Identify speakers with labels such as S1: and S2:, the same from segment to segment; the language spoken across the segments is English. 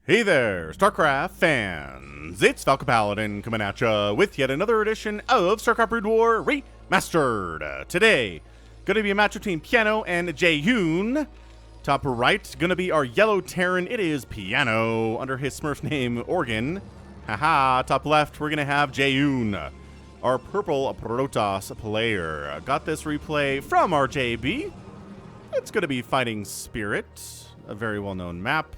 S1: Hey there, StarCraft fans! It's Falcon Paladin coming at ya with yet another edition of StarCraft Brood War Remastered. Today, gonna be a match between PianO and Jaehoon. Top right, gonna be our yellow Terran. It is PianO under his Smurf name, Organ. Haha. Top left, we're gonna have Jaehoon, our purple Protoss player. Got this replay from our JB. It's gonna be Fighting Spirit, a very well-known map.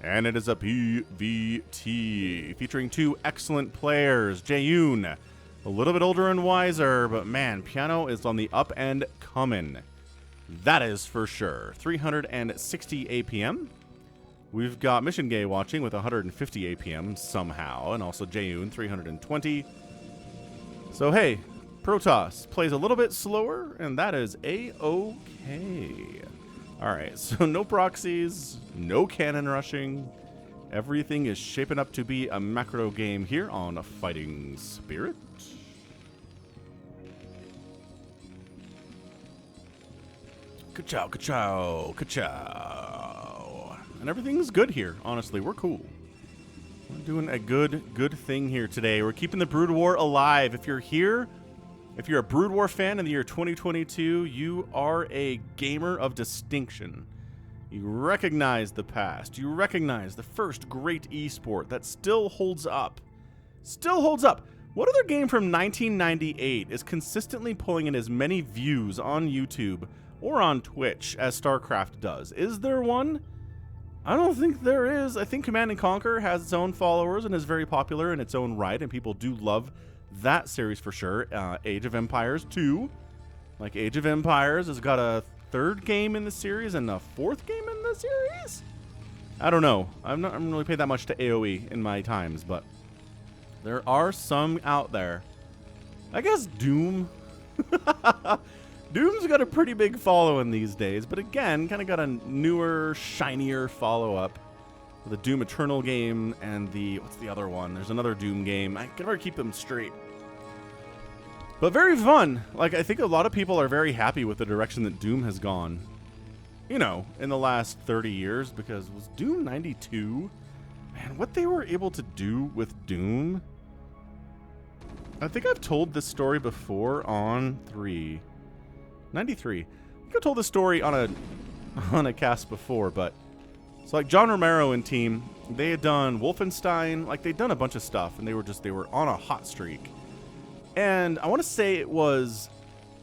S1: And it is a PvT featuring two excellent players. Jaehoon, a little bit older and wiser, but man, PianO is on the up and coming. That is for sure. 360 APM. We've got Mission Gay watching with 150 APM somehow, and also Jaehoon 320. So hey, Protoss plays a little bit slower, and that is A-okay. Alright, so no proxies, no cannon rushing. Everything is shaping up to be a macro game here on a Fighting Spirit. Ka-chow, ka-chow, ka-chow. And everything's good here, honestly. We're cool. We're doing a good thing here today. We're keeping the Brood War alive. If you're here, if you're a Brood War fan in the year 2022, you are a gamer of distinction. You recognize the past. You recognize the first great esport that still holds up. Still holds up. What other game from 1998 is consistently pulling in as many views on YouTube or on Twitch as StarCraft does? Is there one? I don't think there is. I think Command & Conquer has its own followers and is very popular in its own right, and people do love that series for sure. Age of Empires 2. Like, Age of Empires has got a third game in the series and a fourth game in the series? I don't know. I haven't really paid that much to AoE in my times, but there are some out there. I guess Doom. Doom's got a pretty big following these days, but again, kind of got a newer, shinier follow-up. The Doom Eternal game and the, what's the other one? There's another Doom game. I can never keep them straight. But very fun. Like, I think a lot of people are very happy with the direction that Doom has gone, you know, in the last 30 years, because was Doom 92? Man, what they were able to do with Doom. I think I've told this story before on 93. I think I told this story on a cast before, but so like John Romero and team, they had done Wolfenstein, like they'd done a bunch of stuff, and they were on a hot streak. And I want to say it was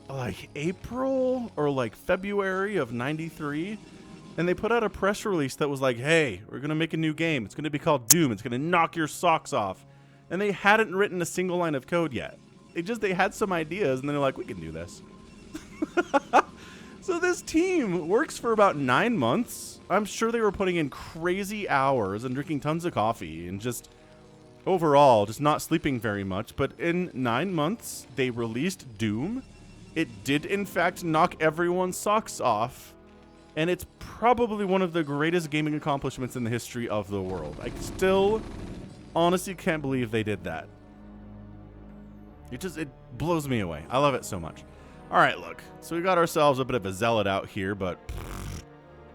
S1: like April or like February of 93, and they put out a press release that was like, hey, we're going to make a new game. It's going to be called Doom. It's going to knock your socks off. And they hadn't written a single line of code yet. They had some ideas, and they're like, we can do this. So this team works for about 9 months. I'm sure they were putting in crazy hours and drinking tons of coffee and just overall just not sleeping very much. But in 9 months, they released Doom. It did, in fact, knock everyone's socks off. And it's probably one of the greatest gaming accomplishments in the history of the world. I still honestly can't believe they did that. It blows me away. I love it so much. All right, look. So we got ourselves a bit of a zealot out here, but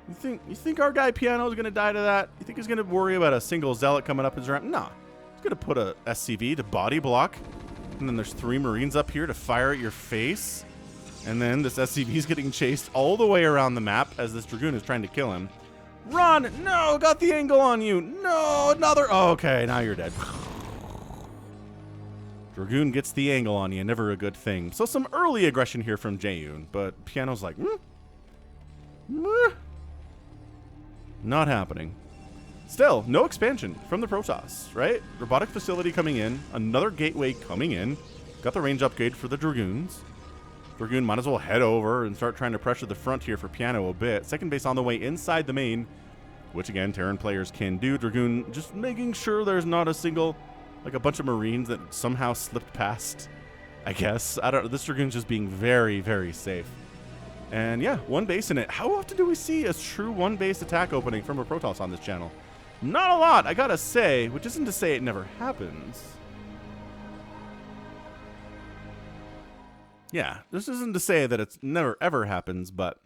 S1: you think our guy PianO is going to die to that? You think he's going to worry about a single zealot coming up his ramp? Nah. He's going to put a SCV to body block, and then there's 3 Marines up here to fire at your face, and then this SCV is getting chased all the way around the map as this Dragoon is trying to kill him. Run! No! Got the angle on you! No! Another... Oh, okay, now you're dead. Dragoon gets the angle on you, never a good thing. So some early aggression here from Jaehoon, but PianO's like, not happening. Still, no expansion from the Protoss, right? Robotic facility coming in, another gateway coming in. Got the range upgrade for the Dragoons. Dragoon might as well head over and start trying to pressure the front here for PianO a bit. Second base on the way inside the main, which again, Terran players can do. Dragoon just making sure there's not a single... like a bunch of Marines that somehow slipped past, I guess. I don't know. This Dragoon's just being very, very safe. And yeah, one base in it. How often do we see a true one base attack opening from a Protoss on this channel? Not a lot, I gotta say, which isn't to say it never happens. Yeah, this isn't to say that it's never ever happens, but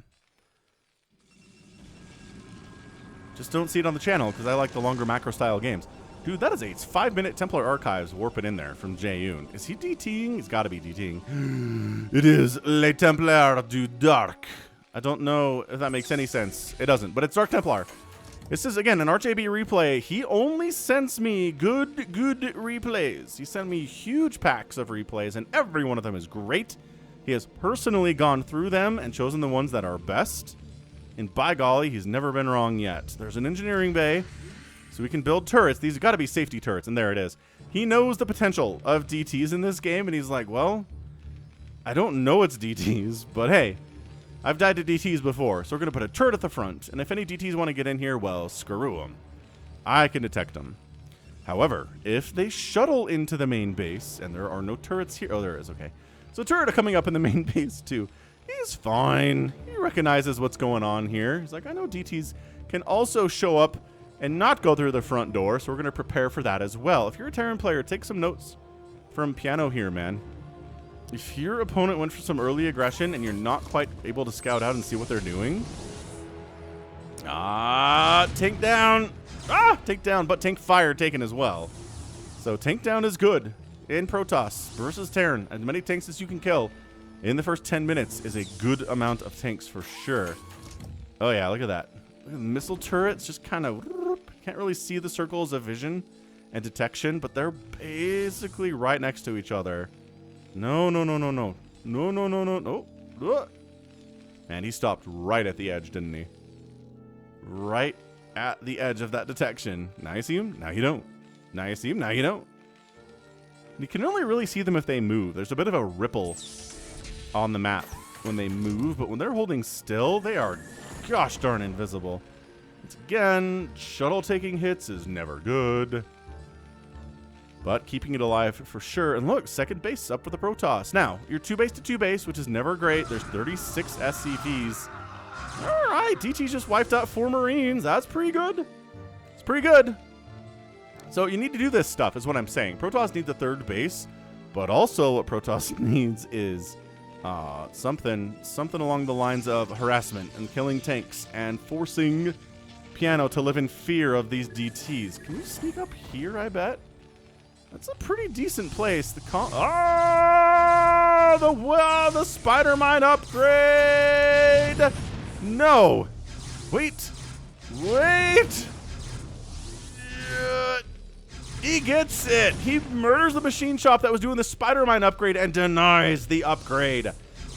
S1: Just don't see it on the channel because I like the longer macro style games. Dude, that is a 5-minute Templar Archives warping in there from Jaehoon. Is he DTing? He's got to be DTing. It is Le Templar du Dark. I don't know if that makes any sense. It doesn't, but it's Dark Templar. This is, again, an RJB replay. He only sends me good replays. He sent me huge packs of replays, and every one of them is great. He has personally gone through them and chosen the ones that are best. And by golly, he's never been wrong yet. There's an engineering bay, so we can build turrets. These have got to be safety turrets, and there it is. He knows the potential of DTs in this game, and he's like, well, I don't know it's DTs, but hey, I've died to DTs before, so we're going to put a turret at the front, and if any DTs want to get in here, well, screw them. I can detect them. However, if they shuttle into the main base, and there are no turrets here, oh, there is, okay. So turret coming up in the main base, too. He's fine. He recognizes what's going on here. He's like, I know DTs can also show up and not go through the front door, so we're going to prepare for that as well. If you're a Terran player, take some notes from PianO here, man. If your opponent went for some early aggression and you're not quite able to scout out and see what they're doing. Tank down. Tank down, but tank fire taken as well. So tank down is good in Protoss versus Terran. As many tanks as you can kill in the first 10 minutes is a good amount of tanks for sure. Oh yeah, look at that. Look at the missile turrets, just kind of can't really see the circles of vision and detection, but they're basically right next to each other. No. Man, he stopped right at the edge, didn't he? Right at the edge of that detection. Now you see him, now you don't. Now you see him, now you don't. You can only really see them if they move. There's a bit of a ripple on the map when they move, but when they're holding still, they are gosh darn invisible. Once again, shuttle taking hits is never good. But keeping it alive for sure. And look, second base up for the Protoss. Now, you're 2 base to 2 base, which is never great. There's 36 SCPs. All right, DT just wiped out 4 Marines. That's pretty good. It's pretty good. So you need to do this stuff, is what I'm saying. Protoss needs a third base, but also what Protoss needs is something along the lines of harassment and killing tanks and forcing PianO to live in fear of these DTs. Can we sneak up here, I bet? That's a pretty decent place. The spider mine upgrade. No. Wait. He gets it. He murders the machine shop that was doing the spider mine upgrade and denies the upgrade.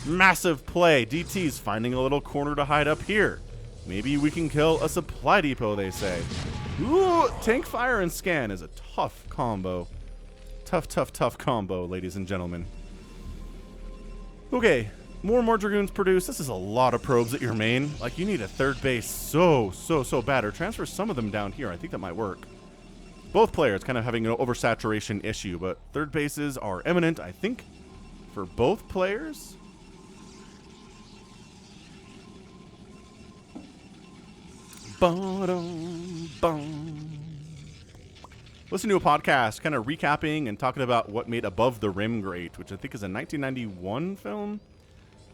S1: Massive play. DT's finding a little corner to hide up here. Maybe we can kill a supply depot, they say. Ooh, tank fire and scan is a tough combo. Tough combo, ladies and gentlemen. Okay, more and more Dragoons produced. This is a lot of probes at your main. Like, you need a third base so bad. Or transfer some of them down here. I think that might work. Both players kind of having an oversaturation issue, but third bases are imminent, I think, for both players. Listen to a podcast kind of recapping and talking about what made Above the Rim great, which I think is a 1991 film,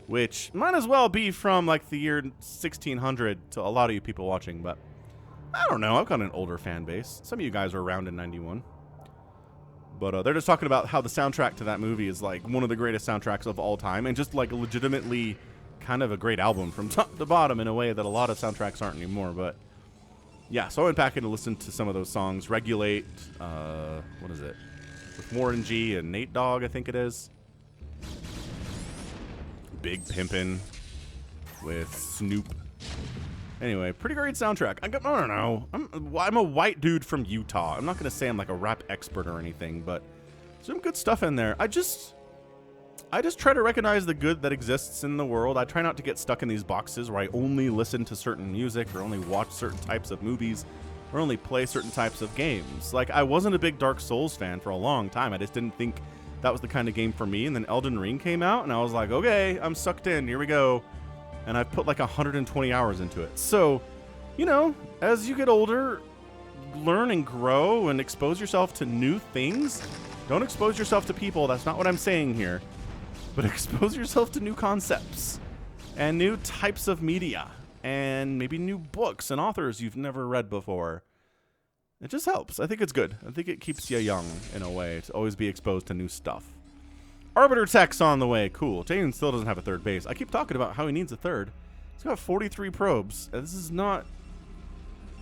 S1: which might as well be from like the year 1600 to a lot of you people watching, but I don't know. I've got an older fan base. Some of you guys were around in 91. But they're just talking about how the soundtrack to that movie is like one of the greatest soundtracks of all time and just like legitimately kind of a great album from top to bottom in a way that a lot of soundtracks aren't anymore. But yeah, so I went back and listened to some of those songs. Regulate, what is it? With Warren G and Nate Dogg, I think it is. Big Pimpin' with Snoop. Anyway, pretty great soundtrack. I don't know. I'm a white dude from Utah. I'm not going to say I'm like a rap expert or anything, but some good stuff in there. I just try to recognize the good that exists in the world. I try not to get stuck in these boxes where I only listen to certain music or only watch certain types of movies or only play certain types of games. Like, I wasn't a big Dark Souls fan for a long time. I just didn't think that was the kind of game for me. And then Elden Ring came out, and I was like, okay, I'm sucked in. Here we go. And I've put like 120 hours into it. So, you know, as you get older, learn and grow and expose yourself to new things. Don't expose yourself to people. That's not what I'm saying here. But expose yourself to new concepts and new types of media. and maybe new books and authors you've never read before. It just helps. I think it's good. I think it keeps you young in a way to always be exposed to new stuff. Arbiter tech's on the way. Cool. Jaehoon still doesn't have a third base. I keep talking about how he needs a third. He's got 43 probes. This is not...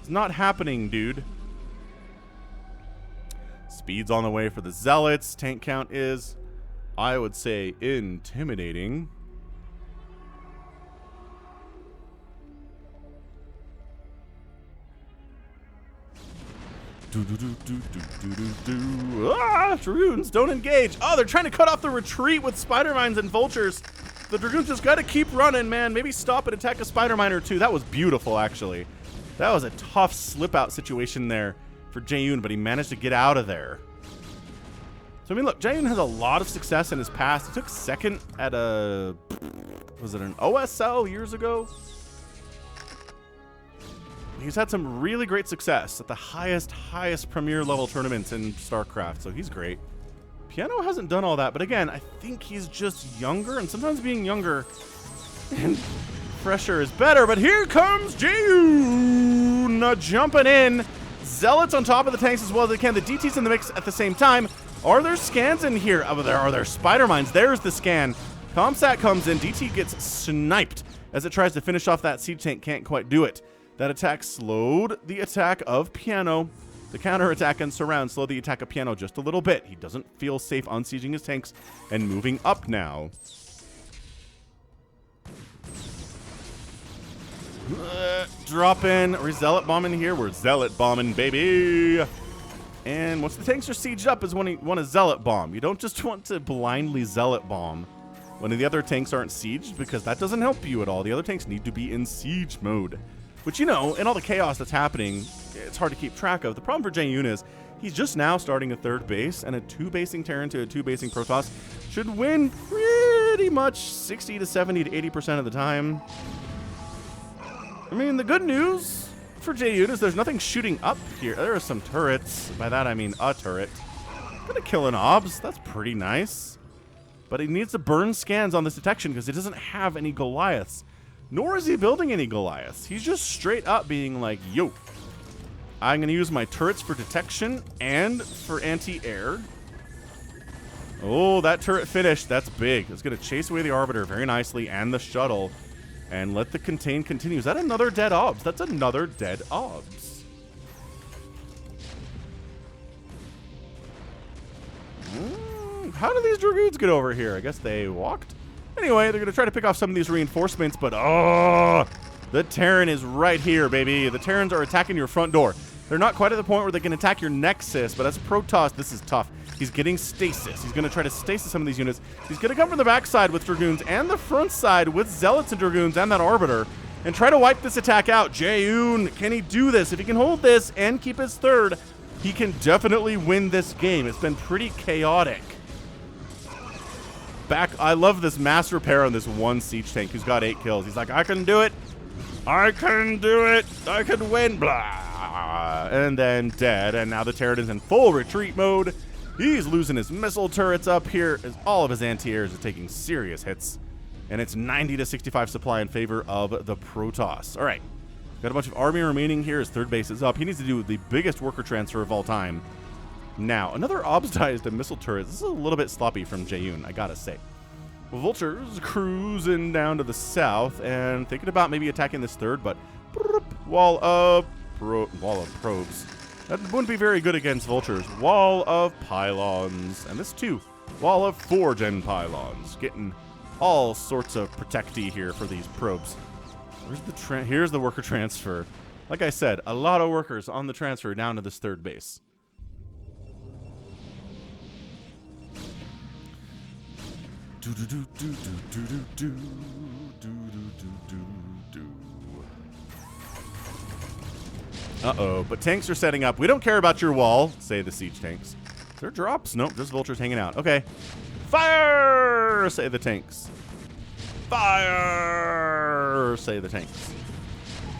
S1: It's not happening, dude. Speed's on the way for the Zealots. Tank count is, I would say, intimidating. Dragoons don't engage. Oh, they're trying to cut off the retreat with spider mines and vultures. The Dragoons just got to keep running, man. Maybe stop and attack a spider mine or two. That was beautiful, actually. That was a tough slip-out situation there for Jaehoon, but he managed to get out of there. So, I mean, look, Jaehoon has a lot of success in his past. He took second at a... Was it an OSL years ago? He's had some really great success at the highest premier level tournaments in StarCraft, so he's great. PianO hasn't done all that, but again, I think he's just younger, and sometimes being younger and fresher is better. But here comes Jaehoon jumping in. Zealots on top of the tanks as well as they can. The DT's in the mix at the same time. Are there scans in here? Oh, there are there spider mines. There's the scan. Comsat comes in. DT gets sniped as it tries to finish off that siege tank. Can't quite do it. That attack slowed the attack of PianO. The counter-attack and surround slowed the attack of PianO just a little bit. He doesn't feel safe unsieging his tanks and moving up now. Drop in. We're zealot bombing here. We're zealot bombing, baby. And once the tanks are sieged up is when you want to zealot bomb. You don't just want to blindly zealot bomb when the other tanks aren't sieged, because that doesn't help you at all. The other tanks need to be in siege mode. Which, you know, in all the chaos that's happening, it's hard to keep track of. The problem for Jaehoon is he's just now starting a third base, and a two-basing Terran to a two-basing Protoss should win pretty much 60 to 70 to 80% of the time. I mean, the good news for Jaehoon is there's nothing shooting up here. There are some turrets. By that, I mean a turret. Gonna kill an obs. That's pretty nice. But he needs to burn scans on this detection because he doesn't have any Goliaths. Nor is he building any Goliaths. He's just straight up being like, yo, I'm going to use my turrets for detection and for anti-air. Oh, that turret finished. That's big. It's going to chase away the Arbiter very nicely and the shuttle and let the contain continue. Is that another dead obs? That's another dead obs. How do these Dragoons get over here? I guess they walked. Anyway, they're going to try to pick off some of these reinforcements, but oh, the Terran is right here, baby. The Terrans are attacking your front door. They're not quite at the point where they can attack your Nexus, but as Protoss, this is tough. He's getting stasis. He's going to try to stasis some of these units. He's going to come from the backside with Dragoons and the front side with Zealots and Dragoons and that Arbiter and try to wipe this attack out. Jaehoon, can he do this? If he can hold this and keep his third, he can definitely win this game. It's been pretty chaotic. I love this mass repair on this one siege tank who's got 8 kills. He's like, I can do it. I can do it. I can win. Blah. And then dead. And now the Terran is in full retreat mode. He's losing his missile turrets up here as all of his anti-airs are taking serious hits. And it's 90 to 65 supply in favor of the Protoss. All right. Got a bunch of army remaining here. His third base is up. He needs to do the biggest worker transfer of all time. Now, another obs dies to missile turrets. This is a little bit sloppy from Jaehoon, I gotta say. Vultures cruising down to the south and thinking about maybe attacking this third, but wall of probes. That wouldn't be very good against vultures. Wall of pylons, and this too. Wall of 4-gen pylons, getting all sorts of protectee here for these probes. Here's the worker transfer. Like I said, a lot of workers on the transfer down to this third base. Uh-oh, but tanks are setting up. We don't care about your wall, say the siege tanks. Is there drops? Nope, just vultures hanging out. Okay. Fire, say the tanks. Fire, say the tanks.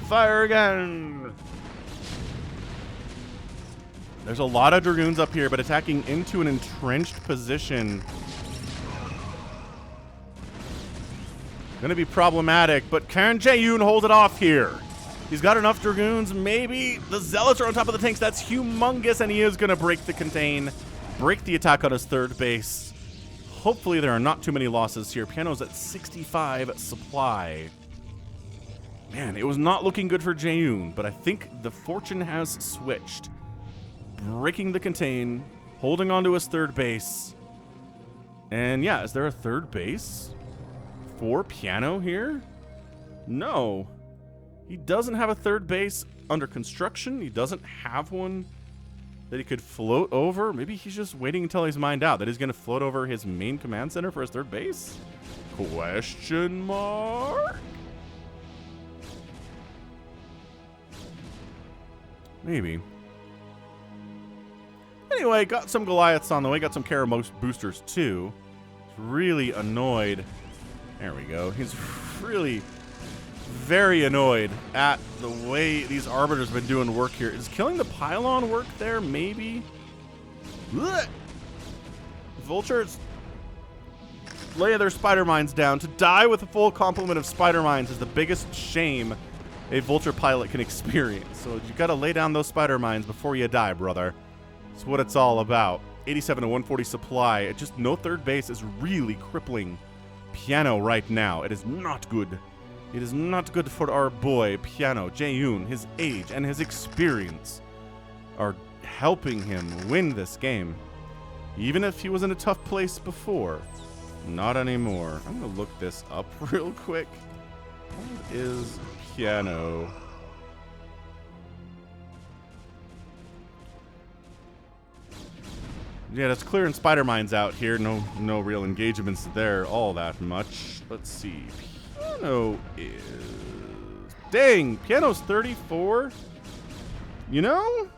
S1: Fire again. There's a lot of Dragoons up here, but attacking into an entrenched position. Gonna be problematic, but can Jaehoon hold it off here? He's got enough Dragoons. Maybe the Zealots are on top of the tanks. That's humongous, and he is gonna break the contain, break the attack on his third base. Hopefully there are not too many losses here. PianO's at 65 supply. Man, it was not looking good for Jaehoon, but I think the fortune has switched. Breaking the contain, holding onto his third base. And yeah, is there a third base for PianO here? No. He doesn't have a third base under construction. He doesn't have one that he could float over. Maybe he's just waiting until he's mined out that he's going to float over his main command center for his third base? Question mark? Maybe. Anyway, got some Goliaths on the way. Got some Karamos boosters too. He's really annoyed. There we go. He's really very annoyed at the way these Arbiters have been doing work here. Is killing the pylon work there? Maybe? Ugh. Vultures lay their spider mines down. To die with a full complement of spider mines is the biggest shame a Vulture pilot can experience. So you gotta lay down those spider mines before you die, brother. That's what it's all about. 87 to 140 supply. Just no third base is really crippling PianO right now. It is not good. It is not good for our boy, PianO. Jaehoon, his age and his experience are helping him win this game. Even if he was in a tough place before. Not anymore. I'm going to look this up real quick. What is PianO? Yeah, that's clearing spider mines out here. No real engagements there all that much. Let's see. PianO is... Dang, PianO's 34? You know?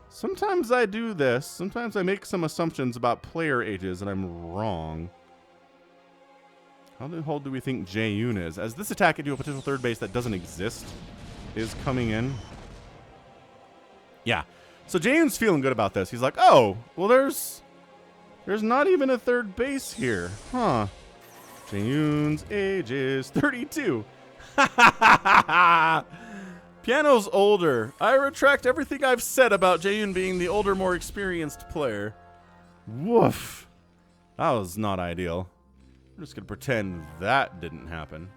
S1: Sometimes I do this. Sometimes I make some assumptions about player ages and I'm wrong. How the hell do we think Jaehoon is? As this attack into a potential third base that doesn't exist is coming in. Yeah. So Jaehoon's feeling good about this. He's like, oh, well, there's not even a third base here. Huh. Jaehoon's age is 32. PianO's older. I retract everything I've said about Jaehoon being the older, more experienced player. Woof. That was not ideal. I'm just going to pretend that didn't happen.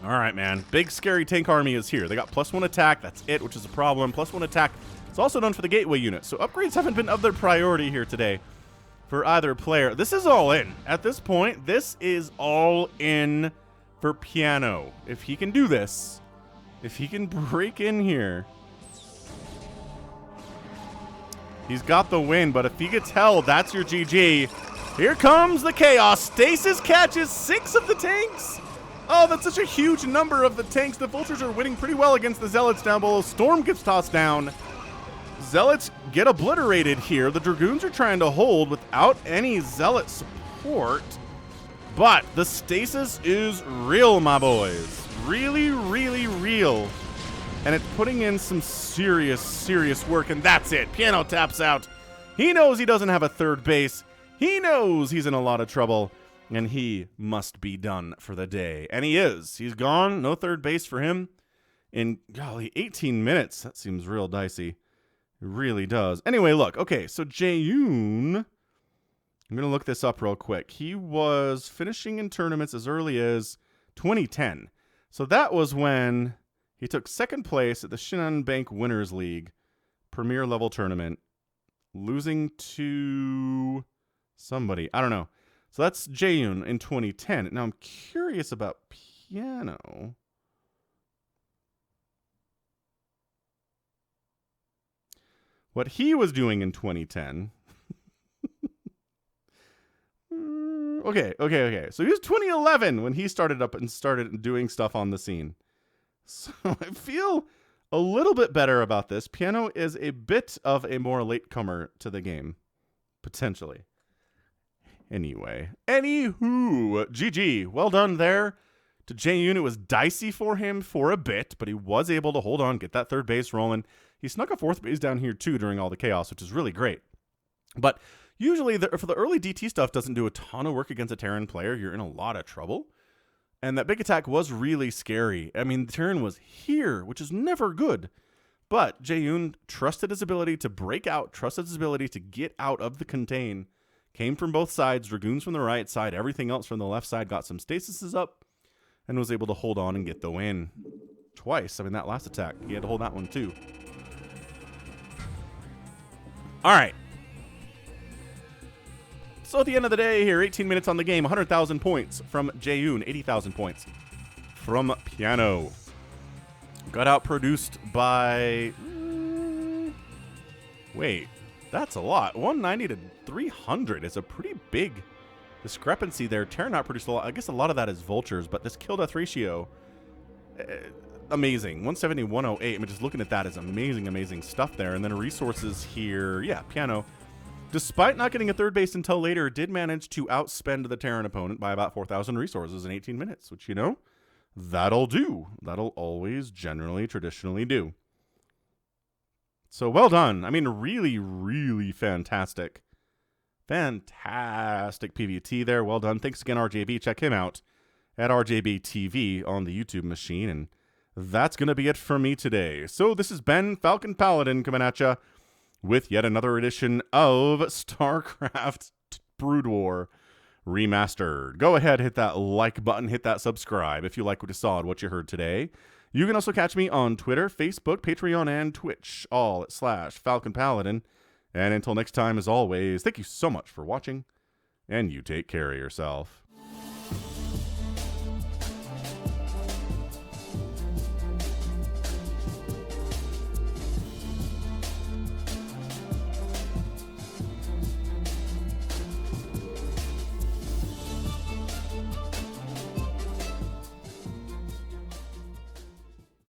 S1: All right, man. Big, scary tank army is here. They got +1 attack. That's it, which is a problem. +1 attack. It's also done for the gateway unit. So upgrades haven't been of their priority here today for either player. This is all in. At this point, this is all in for PianO. If he can do this, if he can break in here, he's got the win. But if he gets held, that's your GG. Here comes the chaos. Stasis catches 6 of the tanks. Oh, that's such a huge number of the tanks. The Vultures are winning pretty well against the Zealots down below. Storm gets tossed down. Zealots get obliterated here. The Dragoons are trying to hold without any Zealot support. But the stasis is real, my boys. Really, really real. And it's putting in some serious, serious work. And that's it. PianO taps out. He knows he doesn't have a third base. He knows he's in a lot of trouble. And he must be done for the day. And he is. He's gone. No third base for him in, golly, 18 minutes. That seems real dicey. It really does. Anyway, look. Okay, so Jaehoon, I'm going to look this up real quick. He was finishing in tournaments as early as 2010. So that was when he took second place at the Shinhan Bank Winners League Premier Level Tournament, losing to somebody. I don't know. So that's Jaehoon in 2010. Now I'm curious about PianO. What he was doing in 2010. Okay. So he was 2011 when he started up and started doing stuff on the scene. So I feel a little bit better about this. PianO is a bit of a more latecomer to the game, potentially. Anyway, anywho, GG. Well done there to Jaehoon. It was dicey for him for a bit, but he was able to hold on, get that third base rolling. He snuck a 4th base down here too during all the chaos, which is really great. But usually for the early DT stuff doesn't do a ton of work against a Terran player. You're in a lot of trouble. And that big attack was really scary. I mean, the Terran was here, which is never good. But Jaehoon trusted his ability to break out, trusted his ability to get out of the contain. Came from both sides, Dragoons from the right side, everything else from the left side, got some stasises up, and was able to hold on and get the win. Twice. I mean, that last attack, he had to hold that one too. All right. So at the end of the day here, 18 minutes on the game, 100,000 points from Jaehoon, 80,000 points from PianO. Got outproduced by... wait, that's a lot. 190 to 300 is a pretty big discrepancy there. Terran outproduced a lot. I guess a lot of that is vultures, but this kill-death ratio, amazing. 170, 108. I mean, just looking at that is amazing, amazing stuff there. And then resources here, yeah, PianO, despite not getting a 3rd base until later, did manage to outspend the Terran opponent by about 4,000 resources in 18 minutes, which, you know, that'll do. That'll always, generally, traditionally do. So well done. I mean, really, really fantastic. Fantastic PVT there. Well done. Thanks again, RJB. Check him out at RJB TV on the YouTube machine. And that's going to be it from me today. So this has been Falcon Paladin coming at you with yet another edition of StarCraft Brood War Remastered. Go ahead, hit that like button, hit that subscribe if you like what you saw and what you heard today. You can also catch me on Twitter, Facebook, Patreon, and Twitch, all at /Falcon Paladin. And until next time, as always, thank you so much for watching, and you take care of yourself.